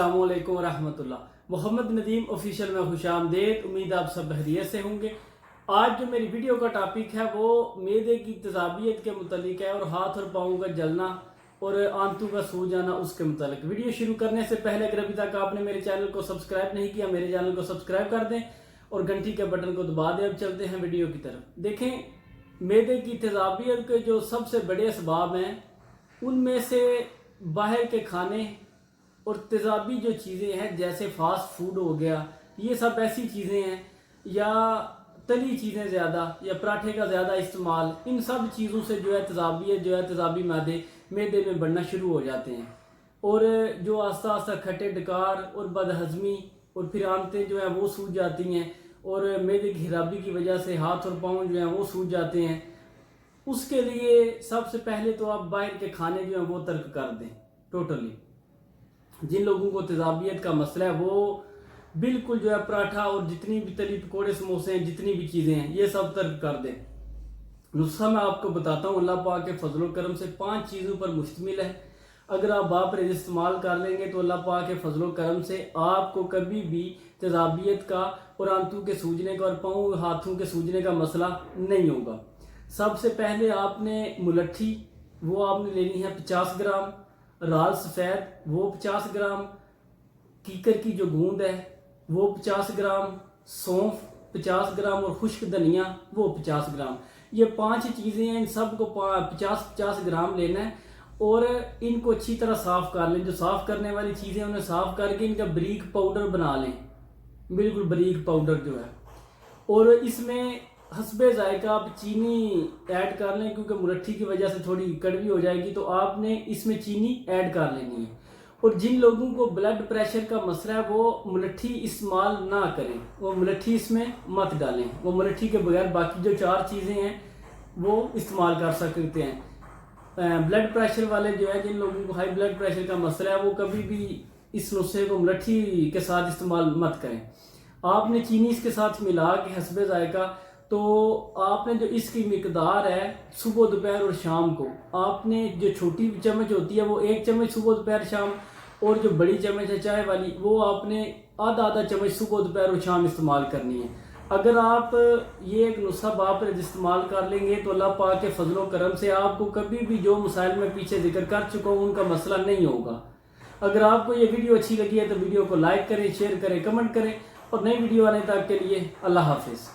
السلام علیکم ورحمۃ اللہ۔ محمد ندیم آفیشیل میں خوش آمدید۔ امید آپ سب بخیریت سے ہوں گے۔ آج جو میری ویڈیو کا ٹاپک ہے وہ معدے کی تیزابیت کے متعلق ہے، اور ہاتھ اور پاؤں کا جلنا اور آنتوں کا سو جانا اس کے متعلق۔ ویڈیو شروع کرنے سے پہلے اگر ابھی تک آپ نے میرے چینل کو سبسکرائب نہیں کیا، میرے چینل کو سبسکرائب کر دیں اور گھنٹی کے بٹن کو دبا دیں۔ اب چلتے ہیں ویڈیو کی طرف۔ دیکھیں، معدے کی تیزابیت کے جو سب سے بڑے اسباب ہیں ان میں سے باہر کے کھانے اور تیزابی جو چیزیں ہیں جیسے فاسٹ فوڈ ہو گیا، یہ سب ایسی چیزیں ہیں، یا تلی چیزیں زیادہ، یا پراٹھے کا زیادہ استعمال، ان سب چیزوں سے جو ہے تیزابیت جو ہے تیزابی معدے میں بڑھنا شروع ہو جاتے ہیں، اور جو آہستہ آہستہ کھٹے ڈکار اور بدہضمی اور پھر آنتیں جو ہیں وہ سوج جاتی ہیں، اور معدے کی خرابی کی وجہ سے ہاتھ اور پاؤں جو ہیں وہ سوج جاتے ہیں۔ اس کے لیے سب سے پہلے تو آپ باہر کے کھانے جو ہیں وہ ترک کر دیں ٹوٹلی۔ جن لوگوں کو تیزابیت کا مسئلہ ہے وہ بالکل جو ہے پراٹھا اور جتنی بھی تلی پکوڑے سموسے ہیں، جتنی بھی چیزیں ہیں، یہ سب ترک کر دیں۔ نسخہ میں آپ کو بتاتا ہوں، اللہ پاک کے فضل و کرم سے 5 چیزوں پر مشتمل ہے۔ اگر آپ باپرہیز استعمال کر لیں گے تو اللہ پاک کے فضل و کرم سے آپ کو کبھی بھی تیزابیت کا اور آنتوں کے سوجنے کا اور پاؤں ہاتھوں کے سوجنے کا مسئلہ نہیں ہوگا۔ سب سے پہلے آپ نے ملٹھی، وہ آپ نے لینی ہے 50 گرام، رال سفید وہ 50 گرام، کیکر کی جو گوند ہے وہ 50 گرام، سونف 50 گرام اور خشک دھنیا وہ 50 گرام۔ یہ 5 چیزیں ہیں، ان سب کو 50 گرام لینا ہے، اور ان کو اچھی طرح صاف کر لیں۔ جو صاف کرنے والی چیزیں انہیں صاف کر کے ان کا بریک پاؤڈر بنا لیں، بالکل بریک پاؤڈر جو ہے، اور اس میں حسب ذائقہ آپ چینی ایڈ کر لیں، کیونکہ ملٹھی کی وجہ سے تھوڑی کڑوی ہو جائے گی، تو آپ نے اس میں چینی ایڈ کر لینی ہے۔ اور جن لوگوں کو بلڈ پریشر کا مسئلہ ہے وہ ملٹھی استعمال نہ کریں، وہ ملٹھی اس میں مت ڈالیں، وہ ملٹھی کے بغیر باقی جو 4 چیزیں ہیں وہ استعمال کر سکتے ہیں۔ بلڈ پریشر والے جو ہے، جن لوگوں کو ہائی بلڈ پریشر کا مسئلہ ہے، وہ کبھی بھی اس نسخے کو ملٹھی کے ساتھ استعمال مت کریں۔ آپ نے چینی اس کے ساتھ ملا کے حسب ذائقہ، تو آپ نے جو اس کی مقدار ہے صبح دوپہر اور شام کو، آپ نے جو چھوٹی چمچ ہوتی ہے وہ 1 چمچ صبح دوپہر شام، اور جو بڑی چمچ ہے چائے والی وہ آپ نے آدھا چمچ صبح دوپہر اور شام استعمال کرنی ہے۔ اگر آپ یہ ایک نسخہ باپرہیز استعمال کر لیں گے تو اللہ پاک کے فضل و کرم سے آپ کو کبھی بھی جو مسائل میں پیچھے ذکر کر چکا ہوں ان کا مسئلہ نہیں ہوگا۔ اگر آپ کو یہ ویڈیو اچھی لگی ہے تو ویڈیو کو لائک کریں، شیئر کریں، کمنٹ کریں، اور نئی ویڈیو آنے تک کے لیے اللہ حافظ۔